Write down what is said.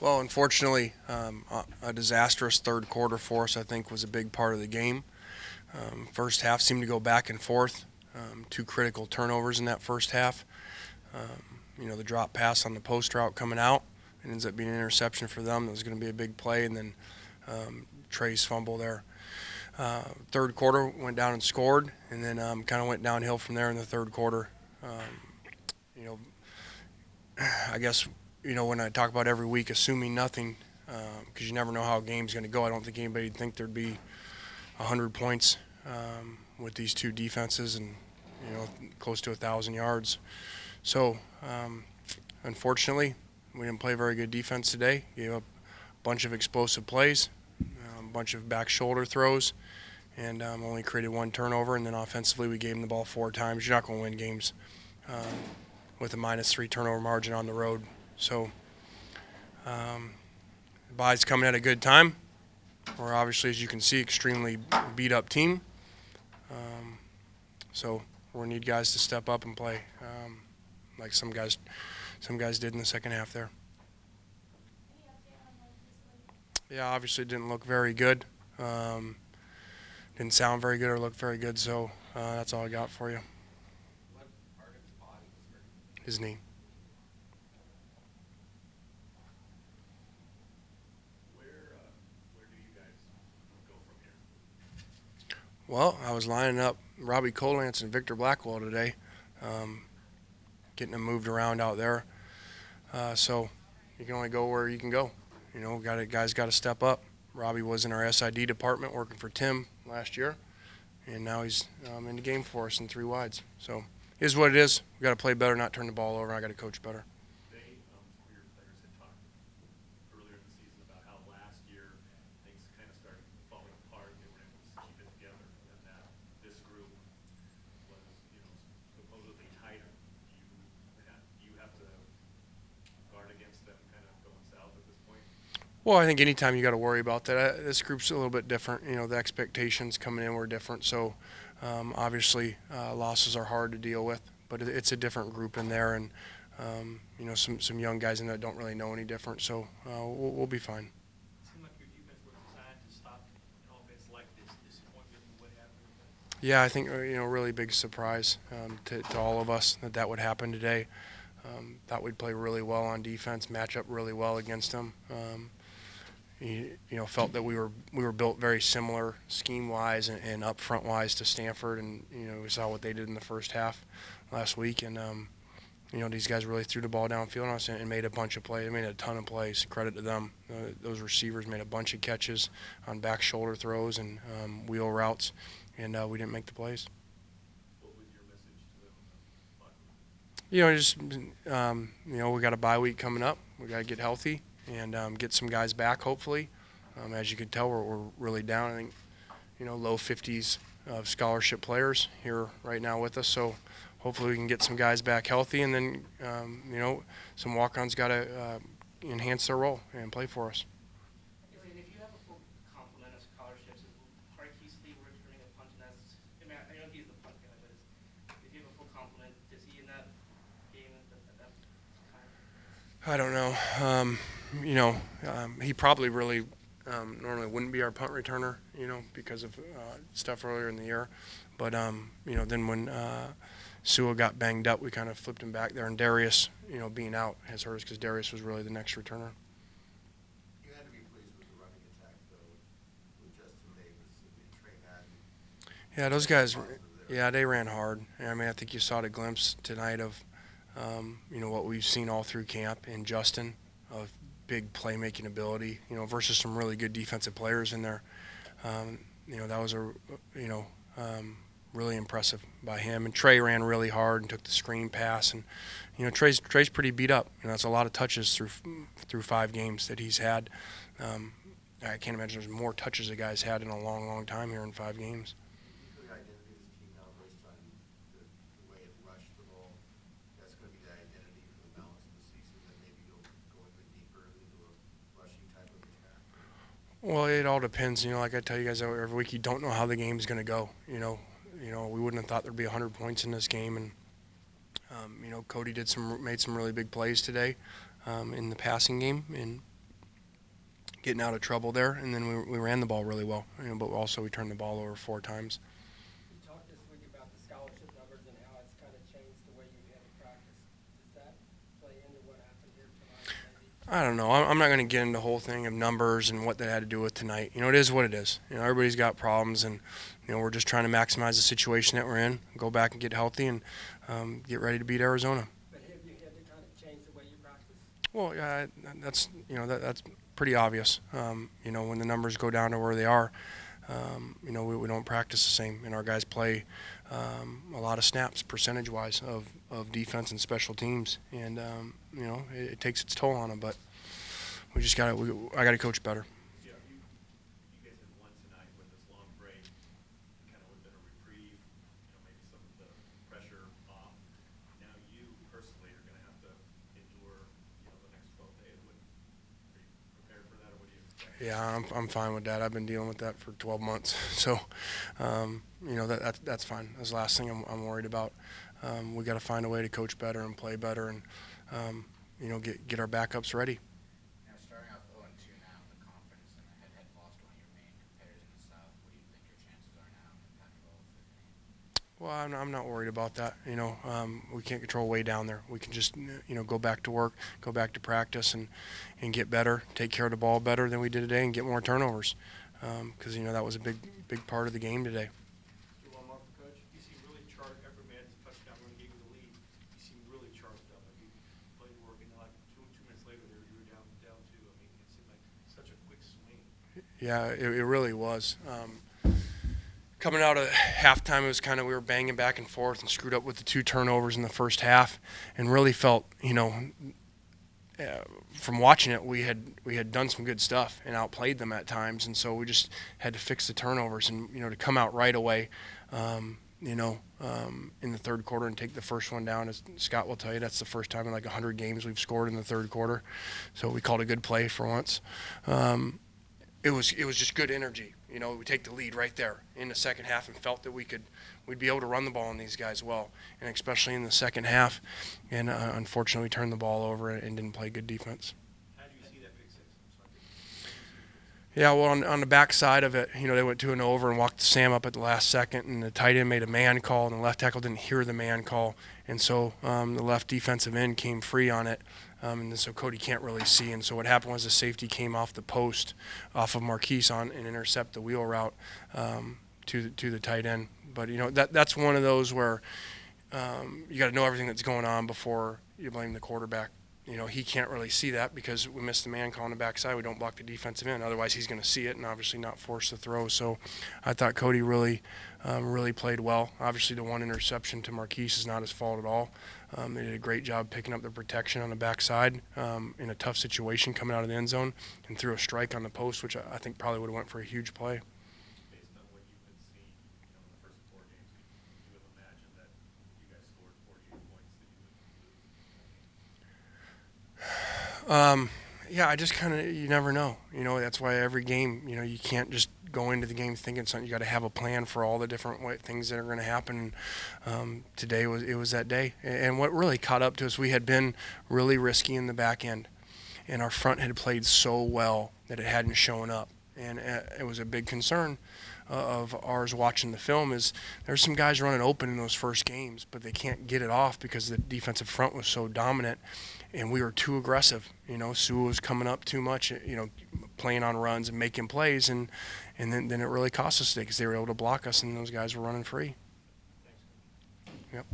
Well, unfortunately, a disastrous third quarter for us, I think, was a big part of the game. First half seemed to go back and forth. Two critical turnovers in that first half. The drop pass on the post route coming out. It ends up being an interception for them. That was going to be a big play, and then Trey's fumble there. Third quarter went down and scored, and then kind of went downhill from there in the third quarter. You know, I guess when I talk about every week, assuming nothing, because you never know how a game's going to go. I don't think anybody'd think there'd be 100 points with these two defenses and close to 1,000 yards. So unfortunately, we didn't play very good defense today. Gave up a bunch of explosive plays, a bunch of back shoulder throws, and only created one turnover. And then offensively, we gave them the ball 4 times. You're not going to win games with a -3 turnover margin on the road. So bye's coming at a good time. We're obviously, as you can see, extremely beat up team. So we'll need guys to step up and play, like some guys did in the second half there. Yeah, obviously didn't look very good. Didn't sound very good or look very good. So that's all I got for you. What part of his body was hurt? His knee. Where do you guys go from here? Well, I was lining up Robbie Colance and Victor Blackwell today, getting them moved around out there. So you can only go where you can go. Guys got to step up. Robbie was in our SID department working for Tim last year, and now he's in the game for us in 3 wides. So it is what it is. We got to play better, not turn the ball over. I got to coach better. Some of your players had talked earlier in the season about how last year things kind of started falling apart. They were able to keep it together, and that this group was, supposedly tighter. You have to guard against them kind of going south at this point. Well, I think anytime you got to worry about that. This group's a little bit different. The expectations coming in were different. So obviously losses are hard to deal with, but it's a different group in there, and some young guys in there don't really know any different. So we'll be fine. It seemed like your defense was designed to stop an offense like this disappointment and what happened with that. Yeah, I think really big surprise to all of us that would happen today. Thought we'd play really well on defense, match up really well against them. Felt that we were built very similar scheme-wise and up front-wise to Stanford, and we saw what they did in the first half last week, and these guys really threw the ball downfield on us and made a bunch of plays. They made a ton of plays. Credit to them. Those receivers made a bunch of catches on back shoulder throws and wheel routes, and we didn't make the plays. What was your message to them? We got a bye week coming up. We got to get healthy and get some guys back, hopefully. As you can tell, we're really down. I think, low 50s of scholarship players here right now with us. So hopefully we can get some guys back healthy, and then, some walk-ons got to enhance their role and play for us. And if you have a full complement of scholarships, is Harkeesley returning a punt? And I know he's the punt guy, but if you have a full complement, is he in that game at that time? I don't know. He probably really normally wouldn't be our punt returner, because of stuff earlier in the year. But, then when Sewell got banged up, we kind of flipped him back there. And Darius, being out has hurt us because Darius was really the next returner. You had to be pleased with the running attack, though, with Justin Davis and Trey Madden. Yeah, those guys, they ran hard. I think you saw the glimpse tonight of, what we've seen all through camp in Justin, of big playmaking ability, versus some really good defensive players in there. That was really impressive by him. And Trey ran really hard and took the screen pass. And Trey's pretty beat up. That's a lot of touches through 5 games that he's had. I can't imagine there's more touches a guy's had in a long, long time here in 5 games. You feel the identity of this team now based on the way it rushed the ball. That's going to be the identity for the balance of the season. That maybe you'll go a bit deeper into a rushing type of attack. Well, it all depends. Like I tell you guys every week, you don't know how the game's going to go. We wouldn't have thought there'd be 100 points in this game, and Cody made some really big plays today in the passing game, and getting out of trouble there, and then we ran the ball really well. But also we turned the ball over 4 times. You talked this week about the scholarship numbers and how it's kind of changed the way you had to practice. Does that play into what happened here tonight? Maybe? I don't know. I'm not going to get into the whole thing of numbers and what that had to do with tonight. It is what it is. Everybody's got problems, and we're just trying to maximize the situation that we're in, go back and get healthy, and get ready to beat Arizona. But have you had to kind of change the way you practice? Well, yeah, that's pretty obvious. When the numbers go down to where they are, we don't practice the same, and our guys play a lot of snaps percentage-wise of defense and special teams, and it takes its toll on them. But we just I got to coach better. Yeah, you guys had won tonight with this long break. It kind of would have been a reprieve, maybe some of the pressure off. Now you personally are going to have to endure, the next 12 days. Are you prepared for that, or what do you expect? Yeah, I'm fine with that. I've been dealing with that for 12 months, so that's fine. That's the last thing I'm worried about. We got to find a way to coach better and play better, and get our backups ready. Starting off 0-2 now in the conference and had lost one of your main competitors in the South, what do you think your chances are now in the Pac-12 15? Well, I'm not worried about that. We can't control way down there. We can just, go back to work, go back to practice, and get better, take care of the ball better than we did today, and get more turnovers. Because that was a big part of the game today. One more for Coach. You seem really charged. Every man has touchdown when he gave you the lead. You seem really charged up. Like you played work, and like two minutes later, there you were down two. I mean, it seemed like such a quick swing. Yeah, it really was. Coming out of halftime, it was kind of we were banging back and forth and screwed up with the 2 turnovers in the first half, and really felt, from watching it, we had done some good stuff and outplayed them at times, and so we just had to fix the turnovers and to come out right away, in the third quarter and take the first one down. As Scott will tell you, that's the first time in like 100 games we've scored in the third quarter, so we called a good play for once. It was just good energy. We take the lead right there in the second half and felt that we'd be able to run the ball on these guys well, and especially in the second half. And unfortunately, we turned the ball over and didn't play good defense. How do you see that pick six? I'm sorry. Yeah, well, on the back side of it, they went 2 and over and walked Sam up at the last second, and the tight end made a man call, and the left tackle didn't hear the man call, and so the left defensive end came free on it. And so Cody can't really see. And so what happened was the safety came off the post, off of Marquise and intercept the wheel route to the tight end. But, that's one of those where you got to know everything that's going on before you blame the quarterback. He can't really see that because we missed the man call on the backside. We don't block the defensive end. Otherwise, he's going to see it and obviously not force the throw. So I thought Cody really played well. Obviously, the 1 interception to Marquise is not his fault at all. They did a great job picking up the protection on the backside in a tough situation coming out of the end zone and threw a strike on the post, which I think probably would have went for a huge play. Based on what you've been seeing, in the first 4 games, you would imagine that you guys scored 48 points that you would lose. Yeah, I just kind of, you never know. That's why every game, you can't just go into the game thinking something. You got to have a plan for all the different things that are going to happen. Today was that day. And what really caught up to us, we had been really risky in the back end, and our front had played so well that it hadn't shown up. And it was a big concern of ours watching the film is there's some guys running open in those first games, but they can't get it off because the defensive front was so dominant, and we were too aggressive. Sewell was coming up too much, playing on runs and making plays, and then it really cost us today because they were able to block us, and those guys were running free. Thanks. Yep.